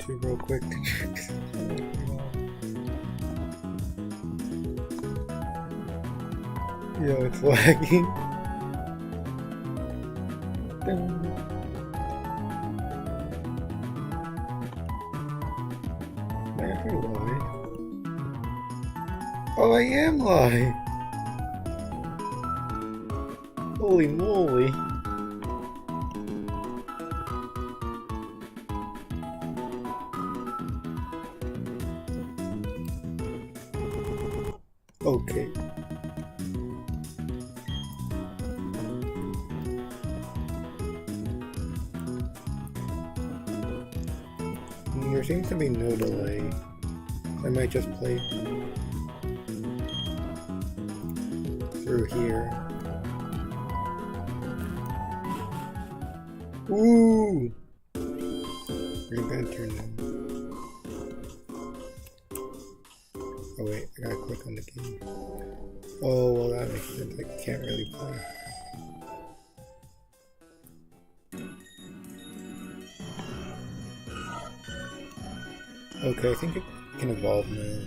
YouTube real quick to check. Yo, it's lagging. Am I actually live? Oh, I am live! Holy moly! Okay. There seems to be no delay. I might just play through here. Ooh! We're gonna turn them. Oh wait, I gotta click on the key. Oh, well that makes sense. I can't really play. Okay, I think it can evolve now.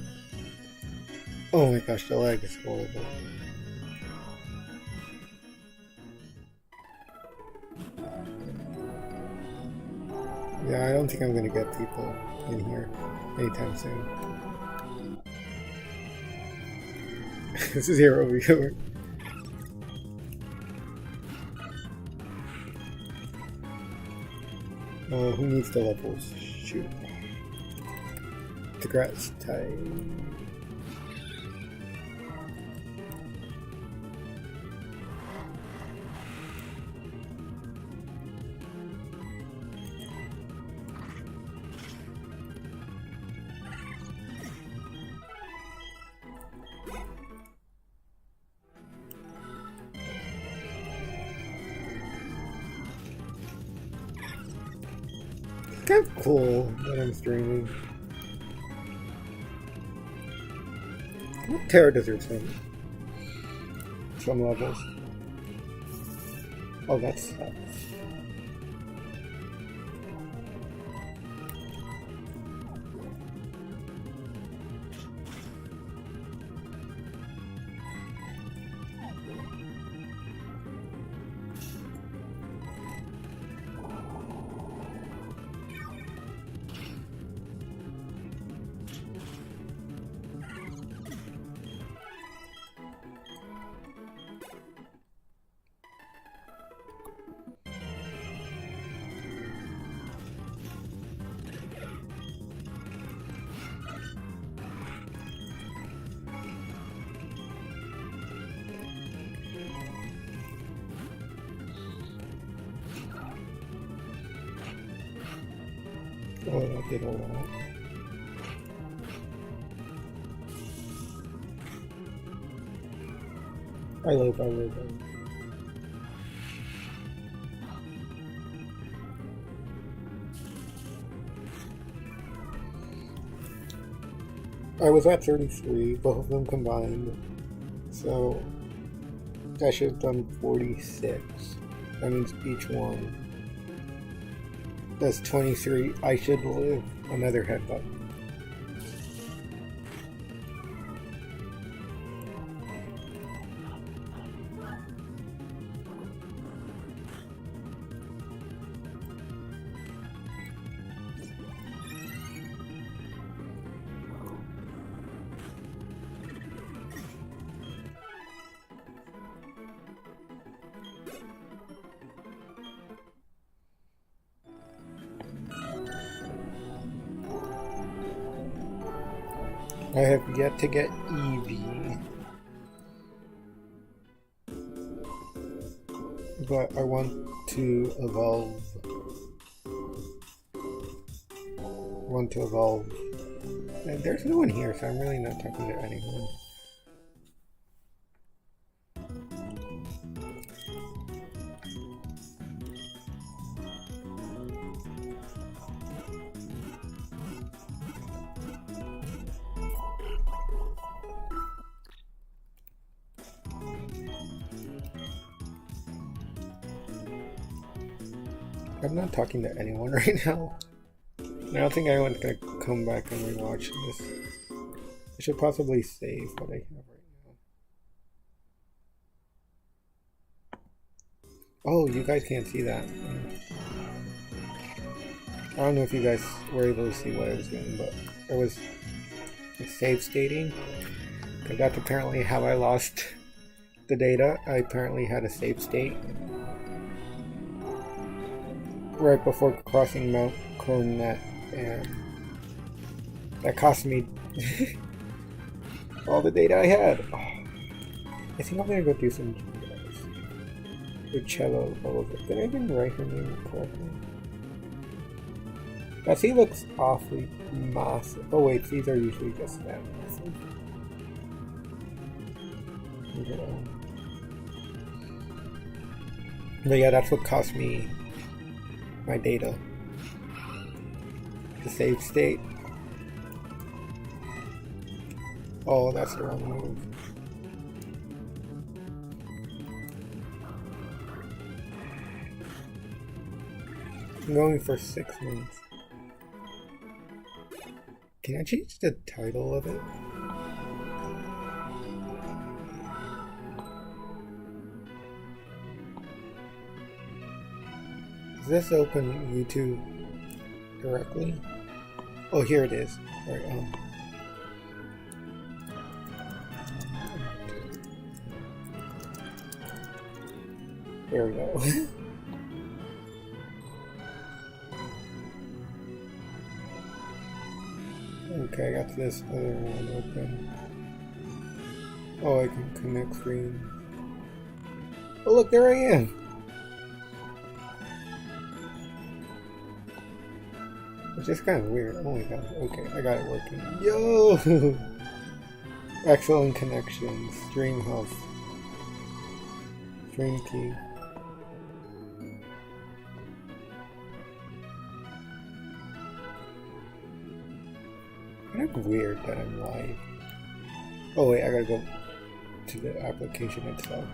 Oh my gosh, the lag is horrible. Yeah, I don't think I'm gonna get people in here anytime soon. This is Hero Viewer. Oh, who needs the levels? Shoot. The grass type. It's kind of cool that I'm streaming. Terra deserves some levels. Oh, that sucks. Oh, that did a lot. I live. I was at 33, both of them combined. So I should have done 46. That means each one. That's 23. I should live another headbutt. I have yet to get Eevee, but I want to evolve. And there's no one here, so I'm really not talking to anyone. I'm not talking to anyone right now. I don't think anyone's gonna come back and rewatch this. I should possibly save what I have right now. Oh, you guys can't see that. I don't know if you guys were able to see what I was doing, but there was a save stating. Because that's apparently how I lost the data. I apparently had a save state right before crossing Mount Coronet, and that cost me all the data I had. Oh, I think I'm gonna go do some Uccello levels. Did I even write her name correctly? Bessie looks awfully massive. Oh wait, these are usually just that massive. But yeah, that's what cost me my data. The save state. Oh, that's the wrong move. I'm going for 6 months. Can I change the title of it? Does this open YouTube directly? Oh, here it is. Right, there we go. Okay, I got this other one open. Oh, I can connect screen. Oh, look, there I am! It's just kind of weird. Oh my god. Okay, I got it working. Yo! Excellent connections. Stream health. Stream key. Kind of weird that I'm live. Oh wait, I gotta go to the application itself.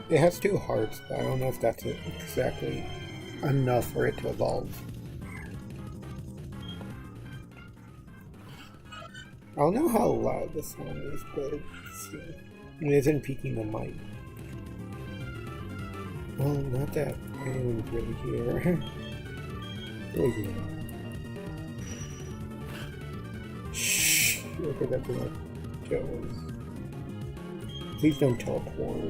It has 2 hearts, but I don't know if that's exactly enough for it to evolve. I don't know how loud this one is, but it isn't peaking the mic. Well, not that anyone's really here. Oh yeah. Shh. Okay, that's enough. Joes. Please don't teleport.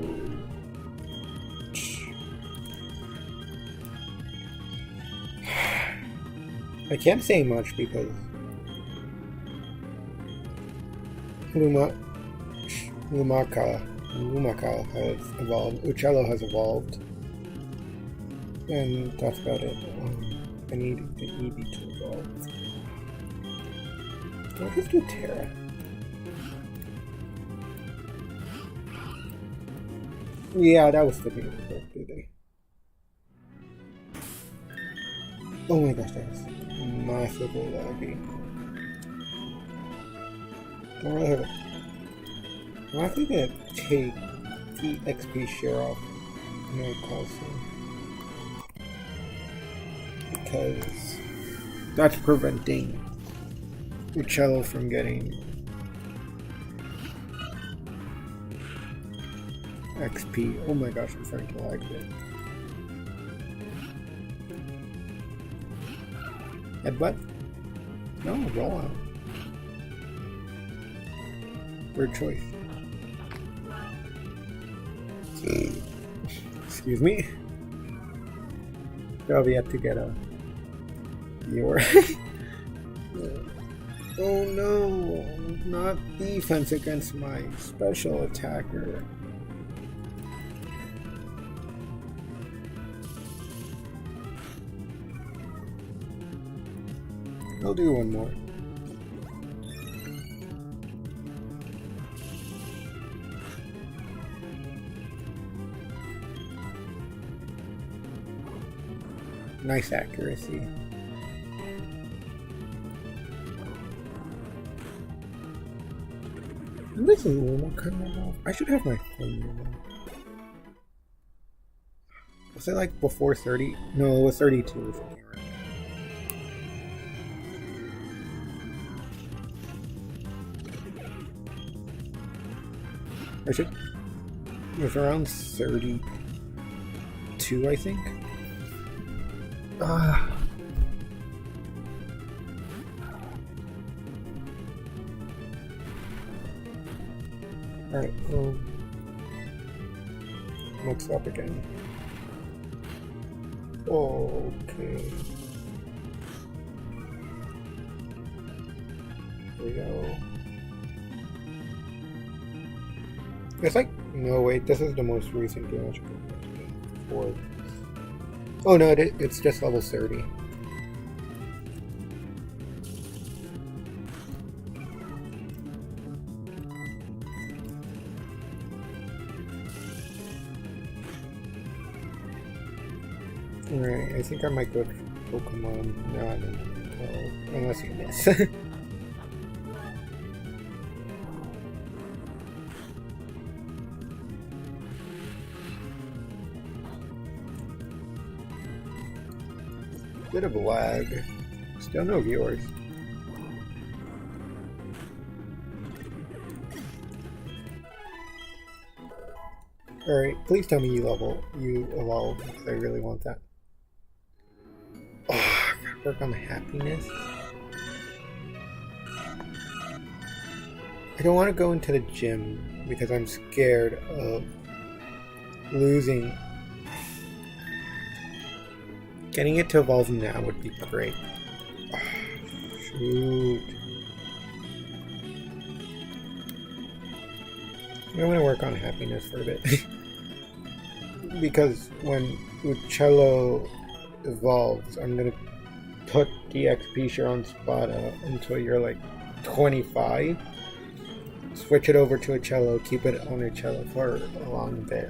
I can't say much because Lumaka has evolved. Uccello has evolved. And that's about it. I need the Eevee to evolve. Can I just do Terra? Yeah, that was the beautiful birthday. Oh my gosh, that was massively laggy. Don't really have a... I'm actually gonna take the XP share off no costing. Because that's preventing Uccello from getting XP. Oh my gosh, I'm starting to lag it. Headbutt? No, roll out. Weird choice. Excuse me. Still have yet to get a viewer. Oh no, not defense against my special attacker. I'll do one more. Nice accuracy. And this is a little kind of off. I should have my phone. Was it like before 30? No, it was 32 or something. It was around 32, I think. Alright, mix up again. Okay. Here we go. It's like, no wait, this is the most recent game I should go for. Oh no, it's just level 30. Alright, I think I might go to Pokemon. No, I don't know. Unless you miss. Bit of a lag. Still no viewers. Alright, please tell me you evolve, because I really want that. Oh, I gotta work on the happiness. I don't want to go into the gym because I'm scared of losing. Getting it to evolve now would be great. Oh, shoot. I'm going to work on happiness for a bit. Because when Uccello evolves, I'm going to put the XP share on Spada until you're like 25. Switch it over to Uccello, keep it on Uccello for a long bit.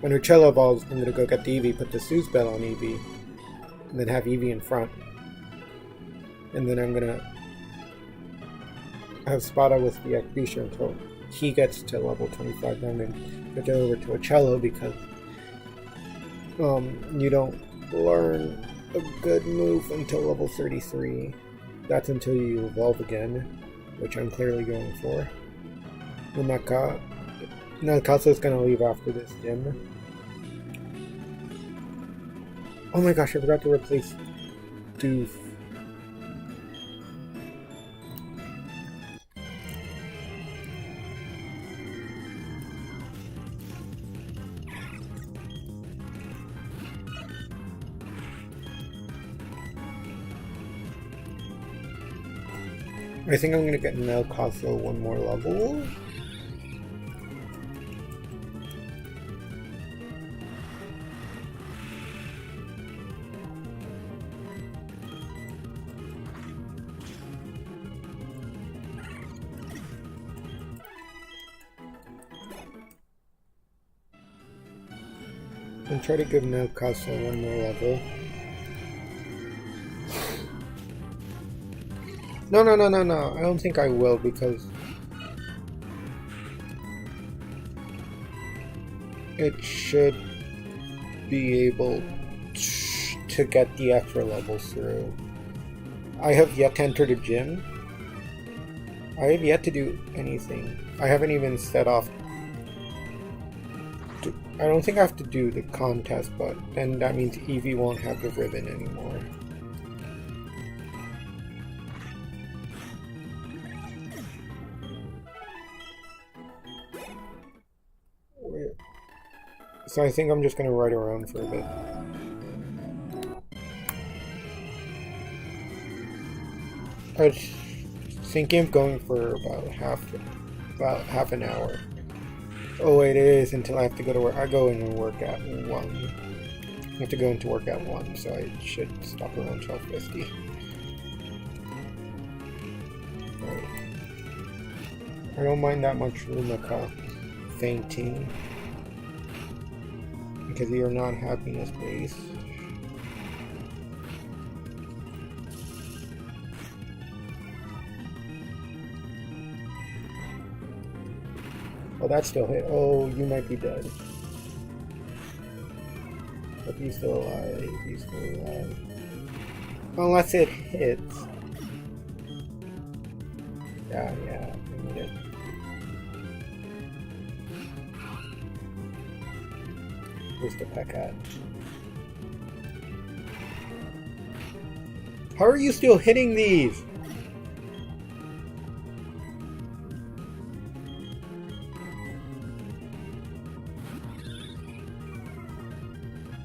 When Uccello evolves, I'm going to go get the Eevee, put the Sousbell on Eevee, and then have Eevee in front. And then I'm going to have Spada with the XP share until he gets to level 25. Then I'm going to switch it over to Uccello because you don't learn a good move until level 33. That's until you evolve again, which I'm clearly going for. Nakasa is going to leave after this gym. Oh my gosh, I forgot to replace Doof. I think I'm gonna get Nakasa one more level. And try to give Nakasa one more level. No. I don't think I will because it should be able to get the extra levels through. I have yet to enter the gym. I have yet to do anything. I haven't even set off. I don't think I have to do the contest, but then that means Eevee won't have the ribbon anymore. So I think I'm just gonna ride around for a bit. I was thinking of going for about half an hour. Oh wait, it is until I have to go to work. I go in and work at 1. I have to go into work at 1, so I should stop around 12:50. Right. I don't mind that much Rumaka fainting. Because you're not happiness based. Oh, that still hit. Oh, you might be dead. But he's still alive. He's still alive. Unless it hits. Yeah, I need it. Where's the peck at? How are you still hitting these?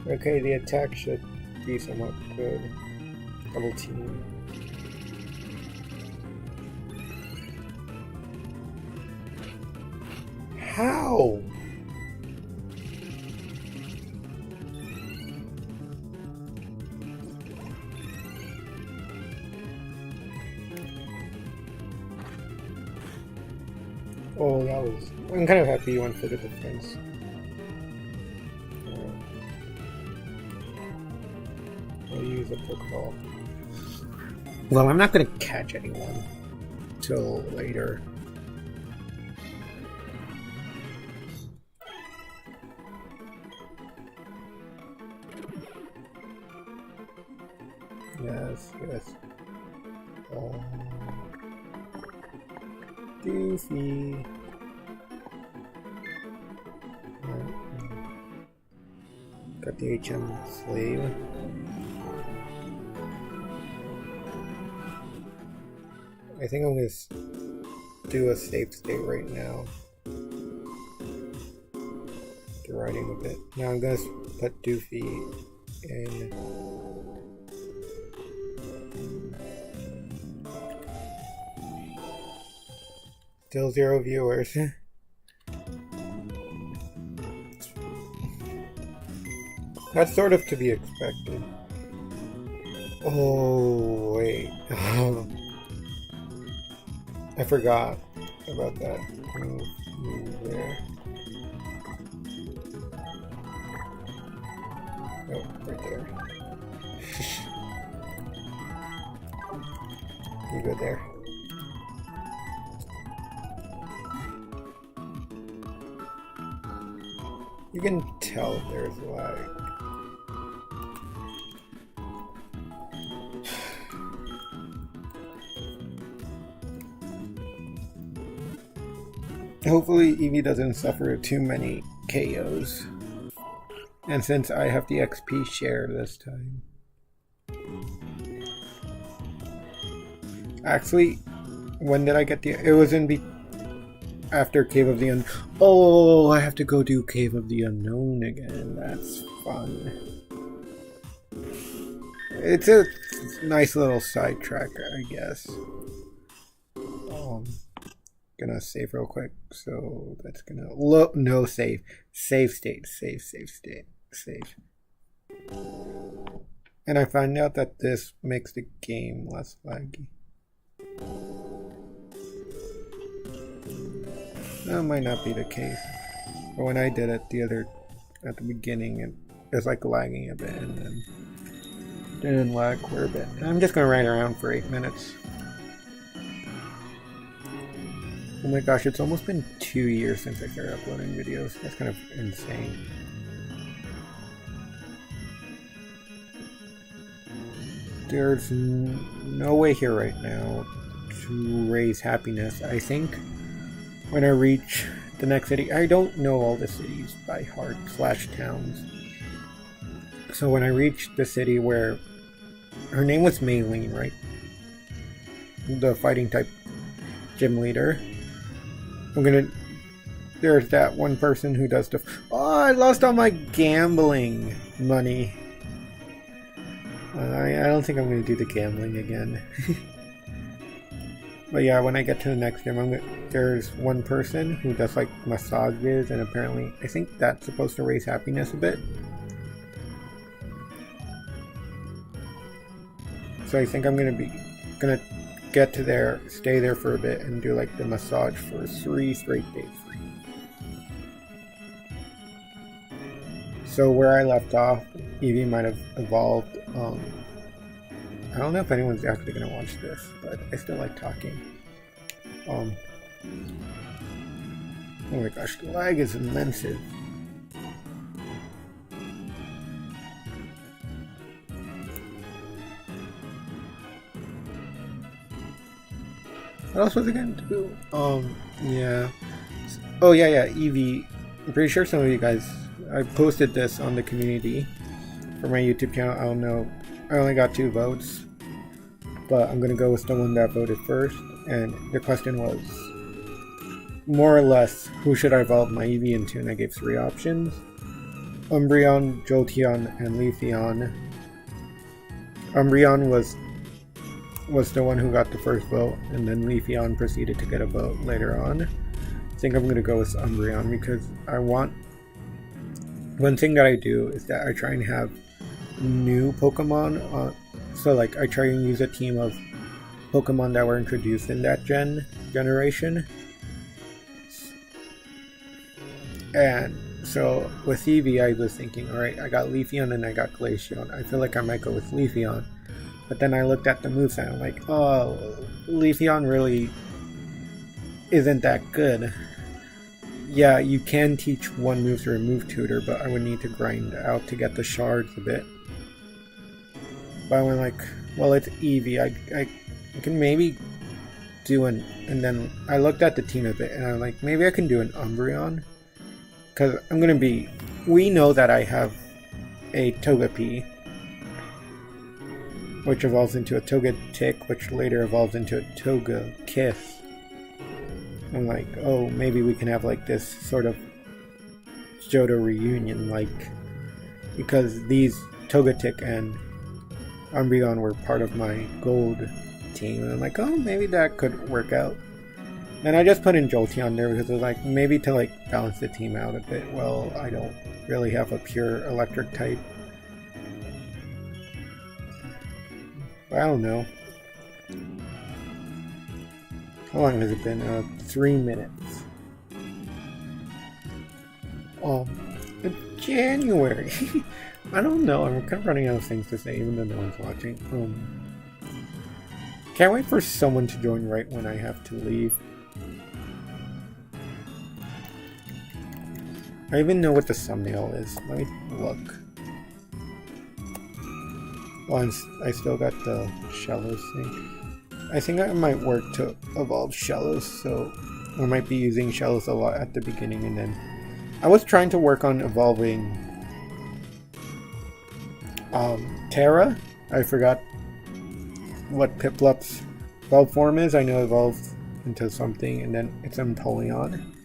Okay, the attack should be somewhat good. Double team. How? Oh, that was... I'm kind of happy you went for the defense. I'll use a Pokeball. Well, I'm not going to catch anyone till later. Yes. Goofy. Got the HM Slave. I think I'm going to do a safe state right now. Get riding a bit. Now I'm going to put Doofy in. Still 0 viewers. That's sort of to be expected. Oh, wait. I forgot about that. Move there. Oh, right there. You go there. You can tell there's lag. Hopefully Eevee doesn't suffer too many KOs. And since I have the XP share this time. Actually, when did I get the... It was after Cave of the Unknown. Oh, I have to go do Cave of the Unknown again. That's fun. It's a nice little sidetrack, I guess. Gonna save real quick. So that's gonna no save. Save state. Save. And I find out that this makes the game less laggy. That might not be the case. But when I did it at the beginning, it was like lagging a bit and then didn't lag for a bit. I'm just gonna ride around for 8 minutes. Oh my gosh, it's almost been 2 years since I started uploading videos. That's kind of insane. There's no way here right now to raise happiness. I think when I reach the next city, I don't know all the cities by heart / towns. So when I reach the city where her name was Maylene, right? The fighting type gym leader. There's that one person who does stuff. Oh, I lost all my gambling money. I don't think I'm going to do the gambling again. But yeah, when I get to the next gym, there's one person who does like massages, and apparently I think that's supposed to raise happiness a bit. So I think I'm gonna get to there, stay there for a bit, and do like the massage for 3 straight days. So where I left off, Eevee might have evolved. I don't know if anyone's actually gonna watch this, but I still like talking. Oh my gosh, the lag is immense. What else was I gonna do? Yeah. Oh yeah, Eevee. I'm pretty sure some of you guys. I posted this on the community for my YouTube channel. I don't know. I only got 2 votes, but I'm gonna go with the one that voted first. And the question was, more or less, who should I evolve my Eevee into? And I gave 3 options: Umbreon, Jolteon, and Leafeon. Umbreon was the one who got the first vote, and then Leafeon proceeded to get a vote later on. I think I'm gonna go with Umbreon because I want. One thing that I do is that I try and have new Pokemon. So like I try and use a team of Pokemon that were introduced in that generation. And so with Eevee, I was thinking, alright, I got Leafeon and I got Glaceon. I feel like I might go with Leafeon. But then I looked at the moveset and I'm like, oh, Leafeon really isn't that good. Yeah, you can teach one move through a move tutor, but I would need to grind out to get the shards a bit. But I went like, well, it's Eevee. I can maybe do and then I looked at the team a bit and I'm like, maybe I can do an Umbreon. Because I'm going to be... We know that I have a Togepi, which evolves into a Togetic, which later evolves into a Togekiss. I'm like, oh, maybe we can have like this sort of Johto reunion, like, because these Togetic and Umbreon were part of my gold team, and I'm like, oh, maybe that could work out. And I just put in Jolteon there because I was like, maybe to like balance the team out a bit. Well, I don't really have a pure electric type. I don't know. How long has it been? 3 minutes. January. I don't know. I'm kind of running out of things to say, even though no one's watching. Can't wait for someone to join right when I have to leave. I even know what the thumbnail is. Let me look. Oh, I still got the Shallows thing. I think I might work to evolve Shallows, so I might be using Shallows a lot at the beginning, and then I was trying to work on evolving Terra. I forgot what Piplup's evolved form is. I know it evolved into something, and then it's Empoleon.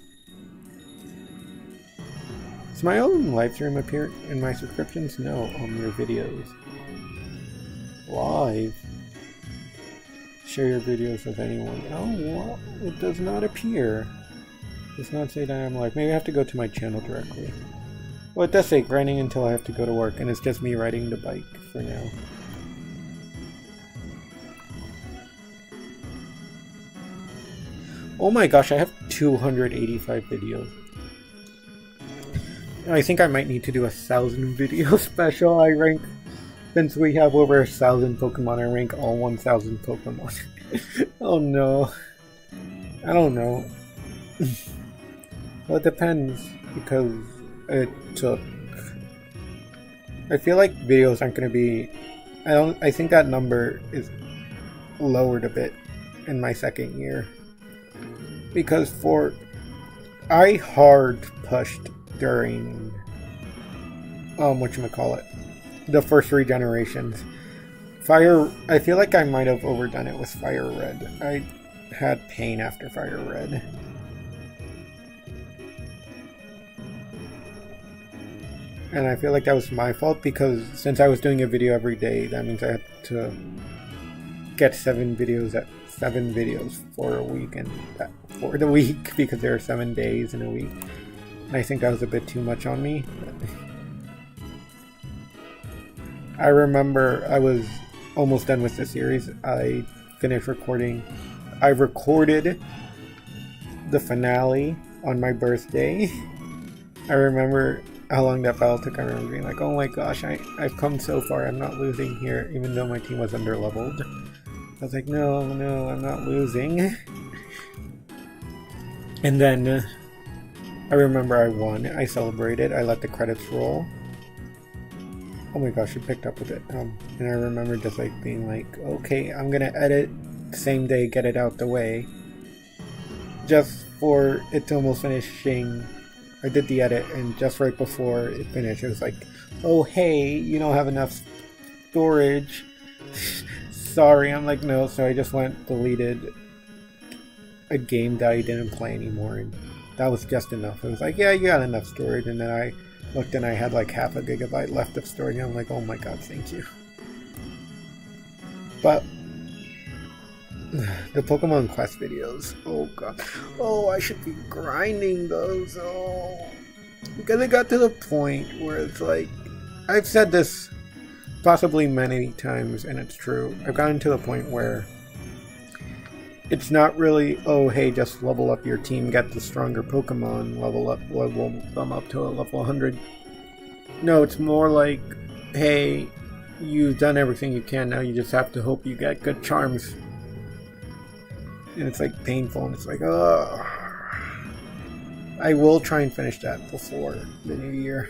Does my own live stream appear in my subscriptions? No, on your videos. Live? Share your videos with anyone. Oh, well, it does not appear. It does not say that I'm live. Maybe I have to go to my channel directly. Well, it does say grinding until I have to go to work, and it's just me riding the bike for now. Oh my gosh, I have 285 videos. I think I might need to do 1,000 video special. I rank, since we have over 1,000 Pokemon, I rank all 1,000 Pokemon. Oh no. I don't know. Well, it depends, because it took... I feel like videos aren't going to be... I think that number is lowered a bit in my second year. Because I hard pushed during whatchamacallit, the first 3 generations. I feel like I might have overdone it with Fire Red. I had pain after Fire Red. And I feel like that was my fault, because since I was doing a video every day, that means I had to get 7 videos for a week, and for the week, because there are 7 days in a week. And I think that was a bit too much on me. I remember I was almost done with the series. I finished recording. I recorded the finale on my birthday. I remember how long that battle took. I remember being like, oh my gosh, I've come so far. I'm not losing here, even though my team was underleveled. I was like, no, I'm not losing. And then I remember I won. I celebrated. I let the credits roll. Oh my gosh, it picked up with it. And I remember just like being like, okay, I'm gonna edit same day, get it out the way. just for it to almost finishing, I did the edit, and just right before it finished, it was like, oh hey, you don't have enough storage. Sorry. I'm like, no. So I just deleted a game that I didn't play anymore, and that was just enough. It was like, yeah, you got enough storage, and then I looked and I had like half a gigabyte left of storage, and I'm like, oh my god, thank you. But the Pokemon Quest videos, oh god, oh, I should be grinding those, oh, because it got to the point where it's like, I've said this possibly many times, and it's true, I've gotten to the point where it's not really, oh hey, just level up your team, get the stronger Pokemon, level them up to a level 100. No, it's more like, hey, you've done everything you can, now you just have to hope you get good charms. And it's like painful, and it's like, ugh. I will try and finish that before the new year.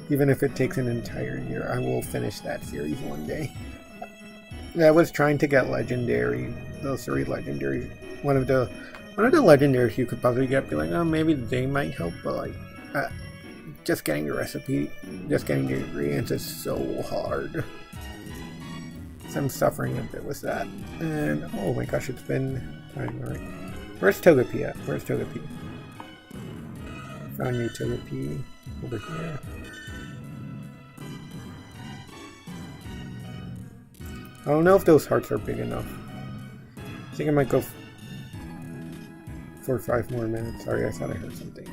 Even if it takes an entire year, I will finish that series one day. I was trying to get legendary, those 3 legendaries. One of the legendaries you could possibly get, be like, oh, maybe they might help, but like, just getting the recipe, just getting the ingredients is so hard. So I'm suffering a bit with that. And oh my gosh, it's been alright. Where's Togepi at? Where's Togepi? Found you, Togepi, over here. I don't know if those hearts are big enough. I think I might go for 5 more minutes. Sorry, I thought I heard something.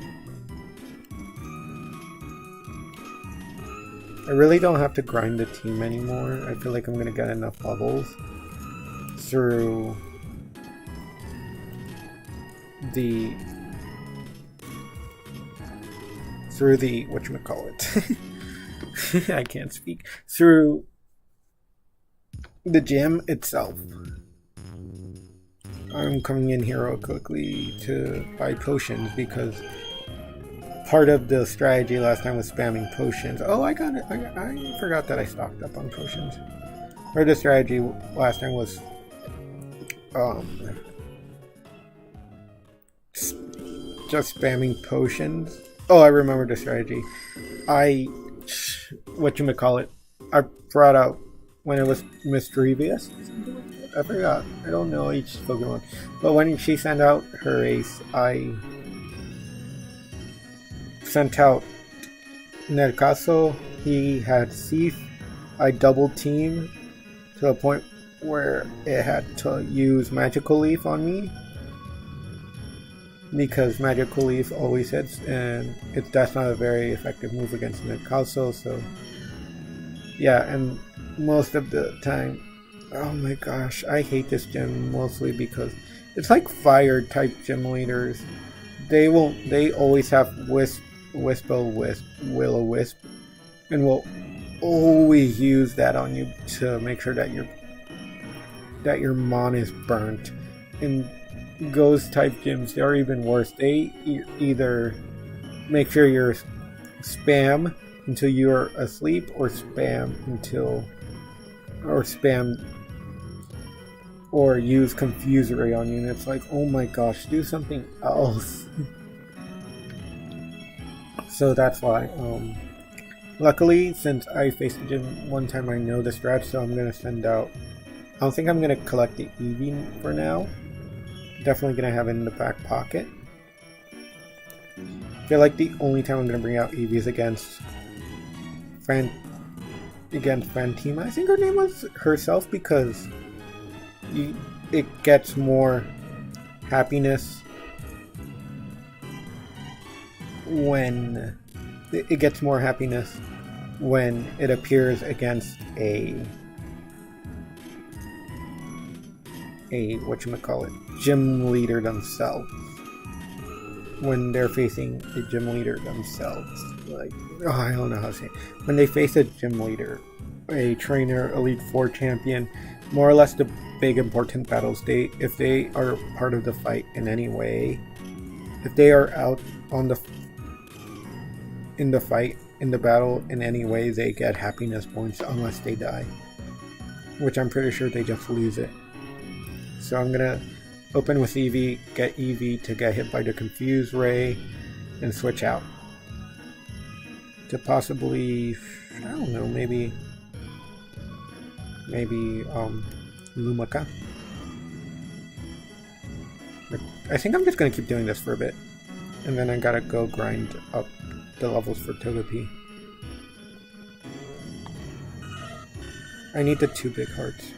I really don't have to grind the team anymore. I feel like I'm gonna get enough levels through the whatchamacallit. I can't speak. Through the gym itself. I'm coming in here real quickly to buy potions because part of the strategy last time was spamming potions. Oh, I got it. I forgot that I stocked up on potions. Part of the strategy last time was just spamming potions. Oh, I remember the strategy. I brought out when it was Mischievous. I forgot. I don't know each Pokemon. But when she sent out her ace, I sent out Nercaso. He had Thief. I double team to the point where it had to use Magical Leaf on me. Because Magical Leaf always hits, and that's not a very effective move against Nercaso, so yeah, and most of the time, oh my gosh, I hate this gym mostly because it's like fire type gym leaders. They always have Will-O-Wisp, and will always use that on you to make sure that your mon is burnt. And Ghost type gyms, they're even worse. They either make sure you're spam until you're asleep, or spam or use Confusory on you, and it's like, oh my gosh, do something else. So that's why, luckily, since I faced the gym one time, I know the strat, so I'm gonna send out, I don't think I'm gonna collect the Eevee for now. Definitely gonna have it in the back pocket. I feel like the only time I'm gonna bring out Eevee is against Fantima. I think her name was herself, because it gets more happiness when it appears against a gym leader themselves. When they're facing a gym leader themselves, like, I don't know how to say it. When they face a gym leader, a trainer, Elite Four champion, more or less the big important battles, if they are part of the fight in any way, if they are out in the fight, in the battle in any way, they get happiness points unless they die, which I'm pretty sure they just lose it. So I'm gonna open with Eevee, get Eevee to get hit by the Confuse Ray, and switch out. To possibly, I don't know, maybe Lumaka. I think I'm just gonna keep doing this for a bit. And then I gotta go grind up the levels for Togepi. I need the 2 big hearts.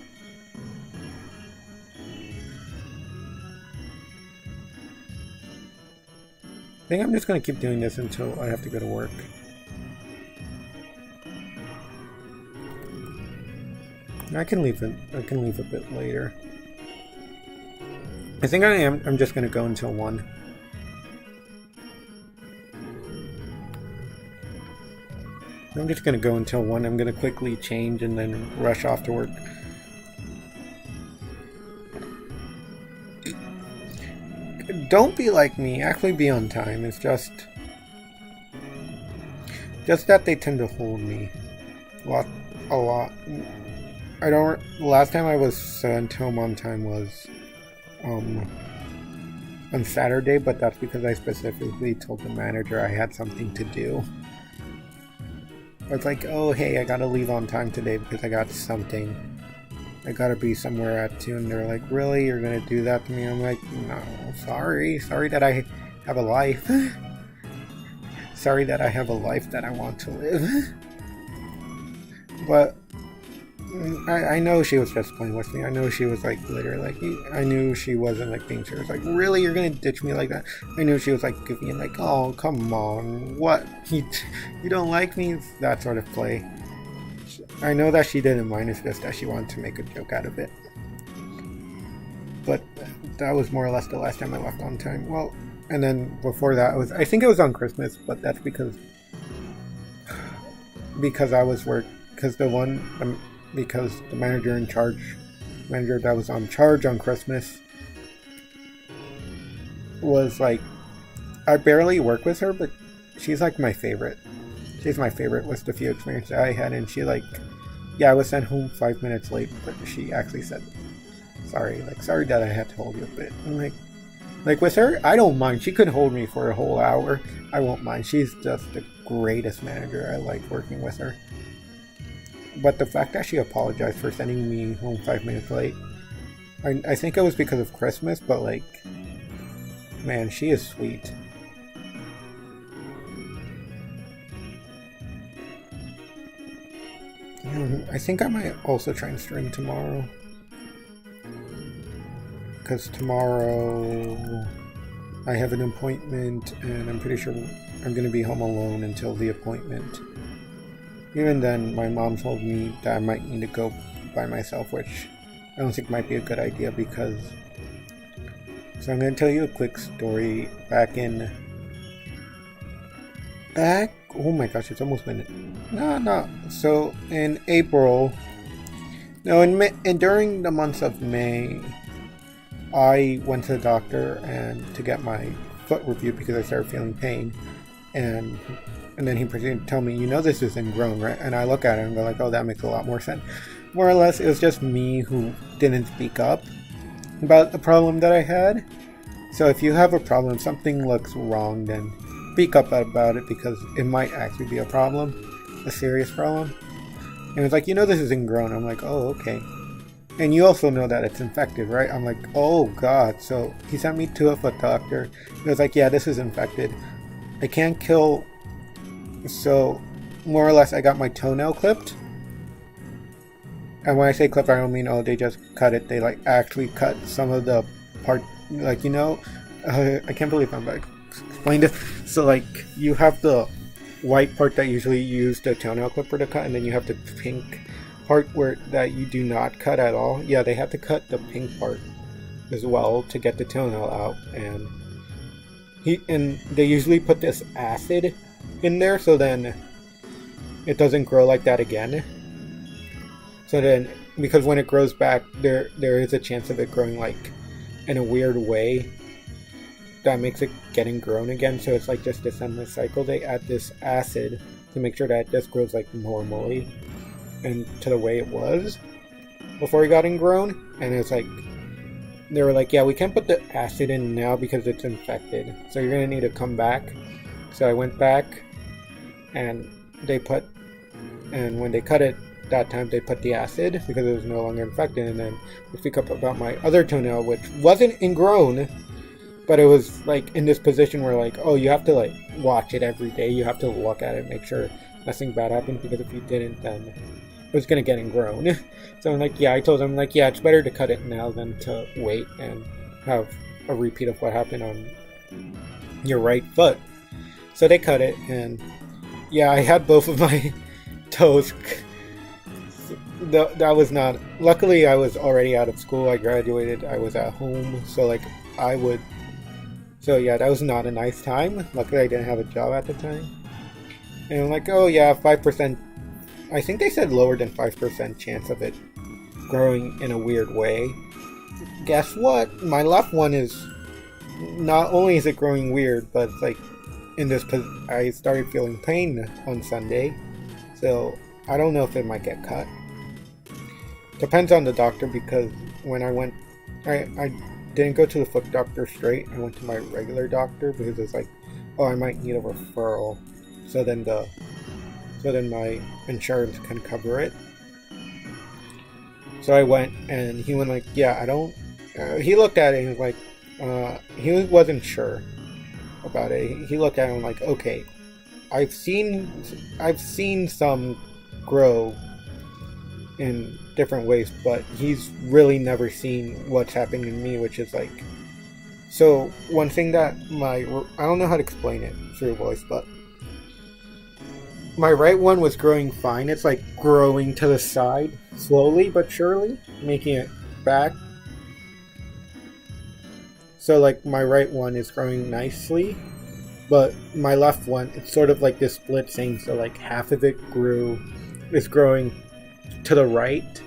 I think I'm just gonna keep doing this until I have to go to work. I can leave it. I can leave a bit later. I think I'm just gonna go until 1. I'm just gonna go until 1. I'm gonna quickly change and then rush off to work. Don't be like me. Actually be on time. It's just that they tend to hold me a lot. I don't. Last time I was sent home on time was on Saturday, but that's because I specifically told the manager I had something to do. I was like, oh hey, I gotta leave on time today because I got something. I gotta be somewhere at 2, and they're like, really? You're gonna do that to me? I'm like, no, sorry that I have a life. Sorry that I have a life that I want to live. But I know she was just playing with me. I know she was like literally like, I knew she wasn't like being serious. Like, really, you're gonna ditch me like that? I knew she was like goofy and like, oh come on, what? You don't like me? That sort of play. I know that she didn't mind. It's just that she wanted to make a joke out of it. But that was more or less the last time I left on time. Well, and then before that I think it was on Christmas, but that's because I was because the manager that was on charge on Christmas was like, I barely work with her, but she's like my favorite. She's my favorite with the few experiences I had, and she like, yeah, I was sent home 5 minutes late, but she actually said, sorry that I had to hold you a bit. I'm like with her, I don't mind. She could hold me for a whole hour. I won't mind. She's just the greatest manager. I like working with her. But the fact that she apologized for sending me home 5 minutes late, I think it was because of Christmas, but like, man, she is sweet. I think I might also try and stream tomorrow. Because tomorrow I have an appointment and I'm pretty sure I'm going to be home alone until the appointment. Even then, my mom told me that I might need to go by myself, which I don't think might be a good idea because... So I'm going to tell you a quick story. Oh my gosh, it's almost been... No. So in April... No, during the months of May, I went to the doctor and to get my foot reviewed because I started feeling pain. And then he proceeded to tell me, you know this is ingrown, right? And I look at it and go like, oh, that makes a lot more sense. More or less, it was just me who didn't speak up about the problem that I had. So if you have a problem, something looks wrong, then speak up about it because it might actually be a problem, a serious problem. And it's like, you know this is ingrown. I'm like, oh, okay. And you also know that it's infected, right? I'm like, oh god. So he sent me to a foot doctor. He was like, yeah, this is infected. I can't kill. So more or less I got my toenail clipped. And when I say clip, I don't mean, oh, they just cut it. They like actually cut some of the part, like, you know, I can't believe I'm like explain this. So like you have the white part that usually you use the toenail clipper to cut, and then you have the pink part where that you do not cut at all. Yeah, they have to cut the pink part as well to get the toenail out, and they usually put this acid in there so then it doesn't grow like that again. So then, because when it grows back, there is a chance of it growing like in a weird way that makes it getting grown again. So it's like just this endless cycle. They add this acid to make sure that it just grows like normally and to the way it was before it got ingrown. And it's like, they were like, yeah, we can't put the acid in now because it's infected, so you're gonna need to come back. So I went back, and when they cut it that time, they put the acid because it was no longer infected. And then we speak up about my other toenail, which wasn't ingrown, but it was like in this position where like, oh, you have to like watch it every day. You have to look at it, make sure nothing bad happens, because if you didn't, then it was gonna get ingrown. So I'm like, yeah, I told them like, yeah, it's better to cut it now than to wait and have a repeat of what happened on your right foot. So they cut it, and yeah, I had both of my toes. That was not. Luckily, I was already out of school. I graduated. I was at home, so like I would. So yeah, that was not a nice time. Luckily, I didn't have a job at the time. And I'm like, oh yeah, 5%. I think they said lower than 5% chance of it growing in a weird way. Guess what? My left one is not only is it growing weird, but like in this, I started feeling pain on Sunday. So I don't know if it might get cut. Depends on the doctor, because when I went, I didn't go to the foot doctor straight. I went to my regular doctor because it's like, oh, I might need a referral. So then my insurance can cover it. So I went, and he went like, yeah, I don't. He looked at it and he was like, he wasn't sure about it. He looked at it and like, okay, I've seen some grow in different ways, but he's really never seen what's happening in me, which is like, so one thing that I don't know how to explain it through voice, but my right one was growing fine. It's like growing to the side slowly but surely, making it back. So like my right one is growing nicely, but my left one, it's sort of like this split thing. So like half of it is growing to the right,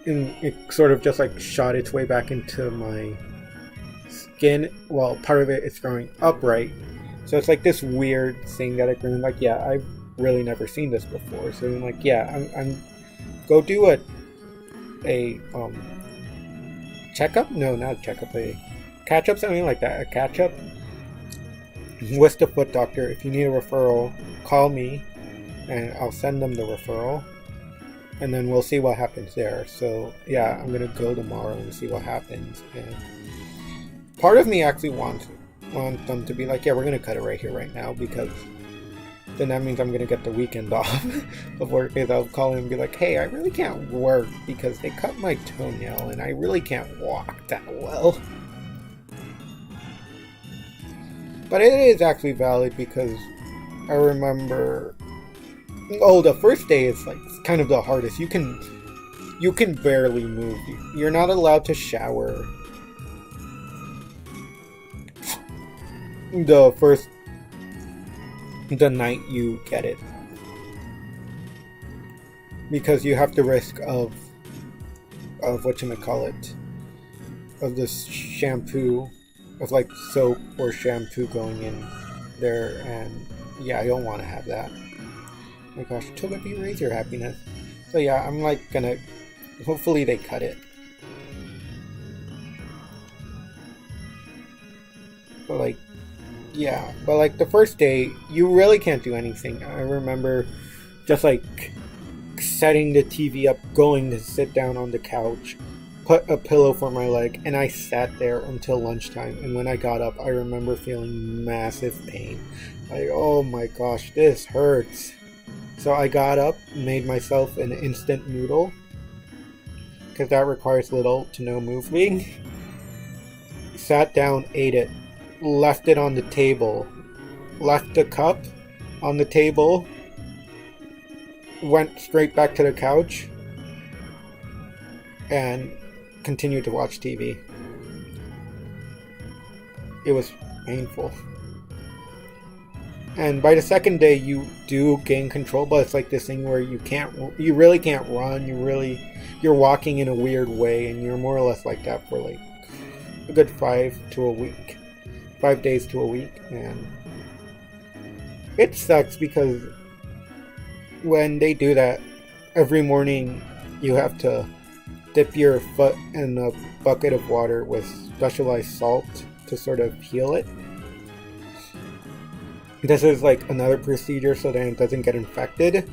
and it sort of just like shot its way back into my skin. Well, part of it is growing upright. So it's like this weird thing that I grew. Like, yeah, I've really never seen this before. So I'm like, yeah, I'm go do a checkup. No, not a checkup. A catch up, something like that. A catch up with the foot doctor. If you need a referral, call me, and I'll send them the referral, and then we'll see what happens there. So yeah, I'm gonna go tomorrow and see what happens. And part of me actually wants them to be like, yeah, we're gonna cut it right here, right now, because then that means I'm gonna get the weekend off of work. Because I'll call him and be like, hey, I really can't work because they cut my toenail and I really can't walk that well. But it is actually valid, because I remember, the first day is like kind of the hardest. You can barely move. You're not allowed to shower the night you get it, because you have the risk of whatchamacallit, of this shampoo, of like soap or shampoo going in there, and yeah, I don't want to have that. Oh my gosh, Togepi, raise your happiness. So yeah, I'm like gonna, hopefully they cut it. But like, yeah, but like the first day, you really can't do anything. I remember just like setting the TV up, going to sit down on the couch, put a pillow for my leg, and I sat there until lunchtime. And when I got up, I remember feeling massive pain. Like, oh my gosh, this hurts. So I got up, made myself an instant noodle, because that requires little to no moving. Sat down, ate it, left it on the table, left the cup on the table, went straight back to the couch, and continued to watch TV. It was painful. And by the second day, you do gain control, but it's like this thing where you really can't run. You're walking in a weird way, and you're more or less like that for like a good 5 days to a week, and it sucks because when they do that, every morning you have to dip your foot in a bucket of water with specialized salt to sort of heal it. This is like another procedure so that it doesn't get infected.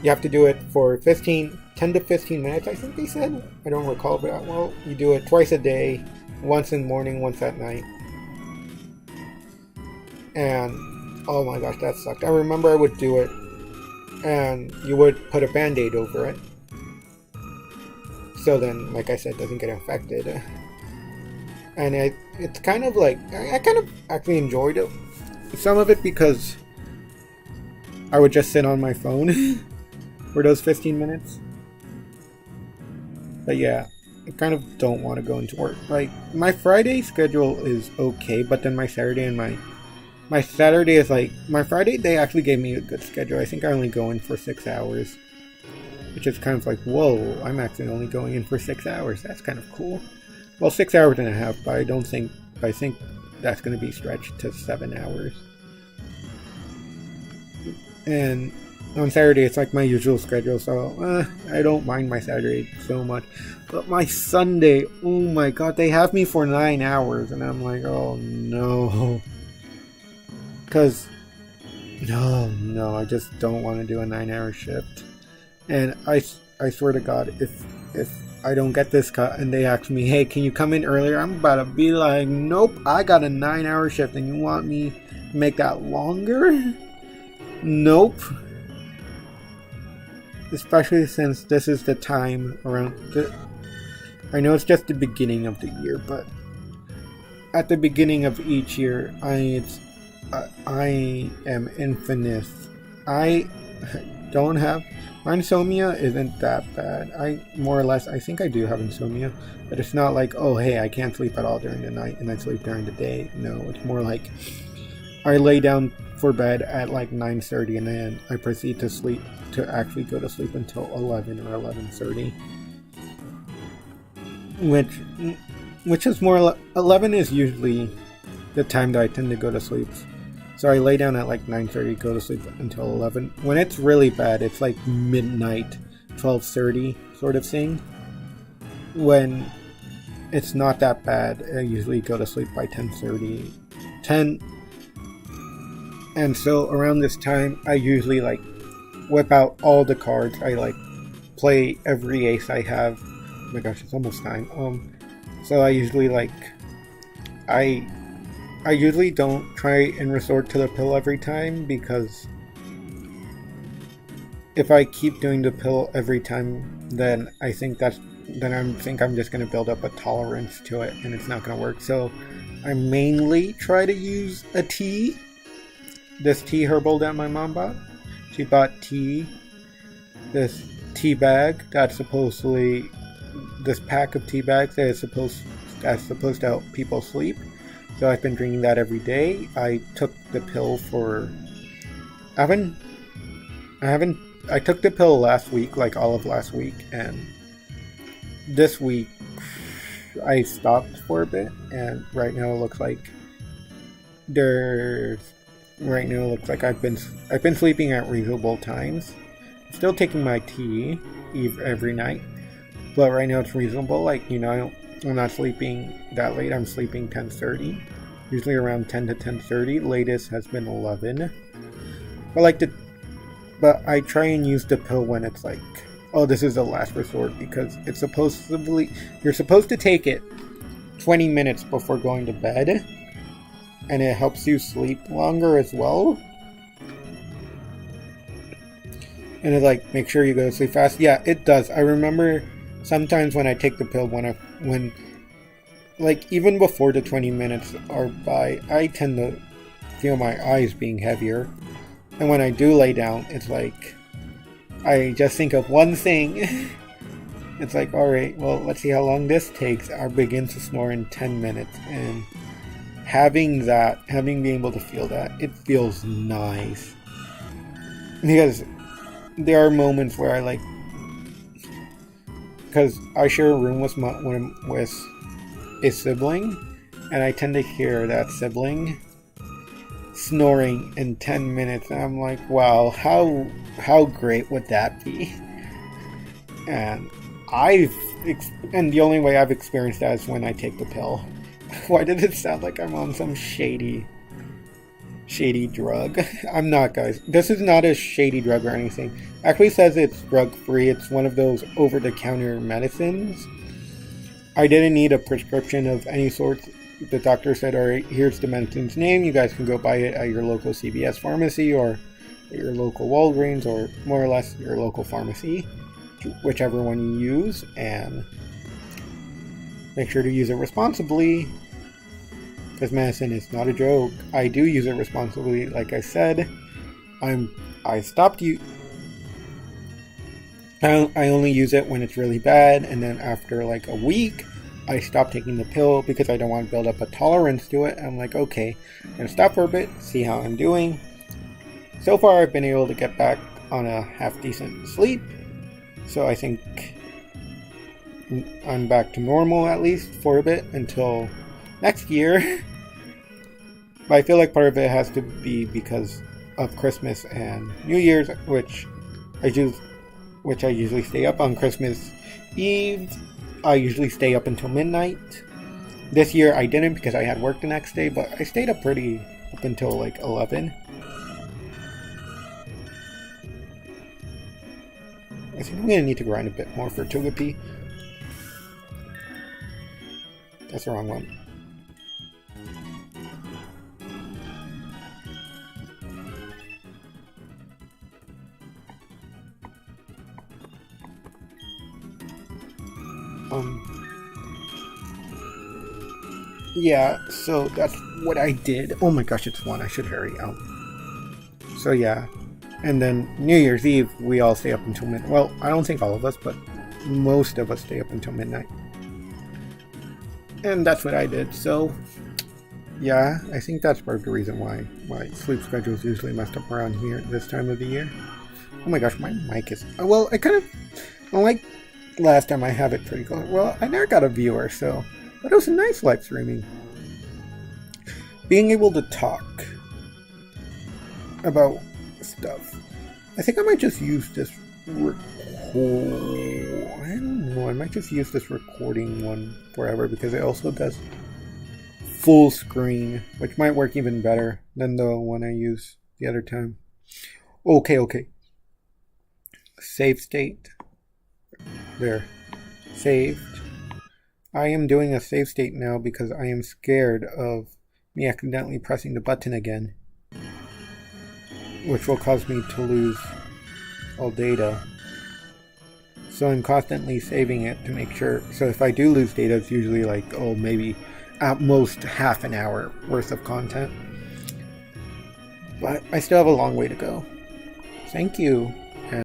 You have to do it for 10 to 15 minutes, I think they said. I don't recall that well. You do it twice a day, once in the morning, once at night. And oh my gosh, that sucked. I remember I would do it, and you would put a band-aid over it. So then, like I said, it doesn't get infected. And it's kind of like, I kind of actually enjoyed it. Some of it because I would just sit on my phone for those 15 minutes. But yeah, I kind of don't want to go into work. Like, my Friday schedule is okay, but then my Saturday and my Saturday is like, my Friday, they actually gave me a good schedule. I think I only go in for 6 hours. Which is kind of like, whoa, I'm actually only going in for 6 hours. That's kind of cool. Well, 6 hours and a half, but I think that's going to be stretched to 7 hours. And on Saturday, it's like my usual schedule, so I don't mind my Saturday so much. But my Sunday, oh my god, they have me for 9 hours, and I'm like, oh no. Because, no, I just don't want to do a 9-hour shift. And I swear to God, if I don't get this cut and they ask me, hey, can you come in earlier? I'm about to be like, nope, I got a 9-hour shift and you want me to make that longer? Nope. Especially since this is the time around I know it's just the beginning of the year, but at the beginning of each year, I am infamous. I don't have... My insomnia isn't that bad. I think I do have insomnia, but it's not like, oh hey, I can't sleep at all during the night and I sleep during the day. No, it's more like I lay down for bed at like 9:30 and then I proceed to actually go to sleep until 11 or 11:30. Which is more, 11 is usually the time that I tend to go to sleep. So I lay down at like 9:30, go to sleep until 11. When it's really bad, it's like midnight, 12:30 sort of thing. When it's not that bad, I usually go to sleep by 10:30. And so around this time, I usually like whip out all the cards. I like play every ace I have. Oh my gosh, it's almost time. So I usually I usually don't try and resort to the pill every time, because if I keep doing the pill every time, then I think I'm just going to build up a tolerance to it and it's not going to work. So I mainly try to use a tea. This tea herbal that my mom bought. She bought tea. This tea bag that's supposedly, this pack of tea bags that's supposed to help people sleep. So I've been drinking that every day. I took the pill I took the pill last week, like all of last week, and this week I stopped for a bit, and right now it looks like I've been sleeping at reasonable times. I'm still taking my tea every night, but right now it's reasonable. Like, I'm not sleeping that late. I'm sleeping 10:30, usually around 10 to 10:30. Latest has been 11. But I try and use the pill when it's like, oh, this is the last resort, because you're supposed to take it 20 minutes before going to bed, and it helps you sleep longer as well. And it like, make sure you go to sleep fast. Yeah, it does. I remember sometimes when I take the pill, when like even before the 20 minutes are by, I tend to feel my eyes being heavier. And when I do lay down, it's like I just think of one thing. It's like, alright, well, let's see how long this takes. I begin to snore in 10 minutes. And having being able to feel that, it feels nice. Because there are moments where I because I share a room with a sibling, and I tend to hear that sibling snoring in 10 minutes, and I'm like, wow, how great would that be? and and the only way I've experienced that is when I take the pill. Why did it sound like I'm on some shady drug? I'm not, guys. This is not a shady drug or anything. Actually says it's drug free. It's one of those over-the-counter medicines. I didn't need a prescription of any sort. The doctor said, alright, here's the medicine's name. You guys can go buy it at your local CVS pharmacy or at your local Walgreens or more or less your local pharmacy, whichever one you use, and make sure to use it responsibly, because medicine is not a joke. I do use it responsibly, like I said. I stopped I only use it when it's really bad, and then after like a week, I stopped taking the pill because I don't want to build up a tolerance to it. I'm like, okay, I'm going to stop for a bit, see how I'm doing. So far, I've been able to get back on a half-decent sleep, so I think I'm back to normal, at least, for a bit, until next year. But I feel like part of it has to be because of Christmas and New Year's, which I usually stay up on Christmas Eve. I usually stay up until midnight. This year I didn't because I had work the next day, but I stayed up up until like 11. I think I'm going to need to grind a bit more for Togepi. That's the wrong one. Yeah, so that's what I did. Oh my gosh, it's 1. I should hurry out. So yeah. And then New Year's Eve, we all stay up until midnight. Well, I don't think all of us, but most of us stay up until midnight. And that's what I did. So, yeah, I think that's part of the reason why my sleep schedule is usually messed up around here this time of the year. Oh my gosh, my mic is... Well, I kind of... Unlike last time, I have it pretty close. Well, I never got a viewer, so... But it was a nice live streaming. Being able to talk about stuff. I think I might just use this I don't know, I might just use this recording one forever because it also does full screen, which might work even better than the one I used the other time. Okay. Save state. There. Saved. I am doing a save state now because I am scared of me accidentally pressing the button again, which will cause me to lose all data. So I'm constantly saving it to make sure. So if I do lose data, it's usually like, maybe at most half an hour worth of content. But I still have a long way to go. Thank you.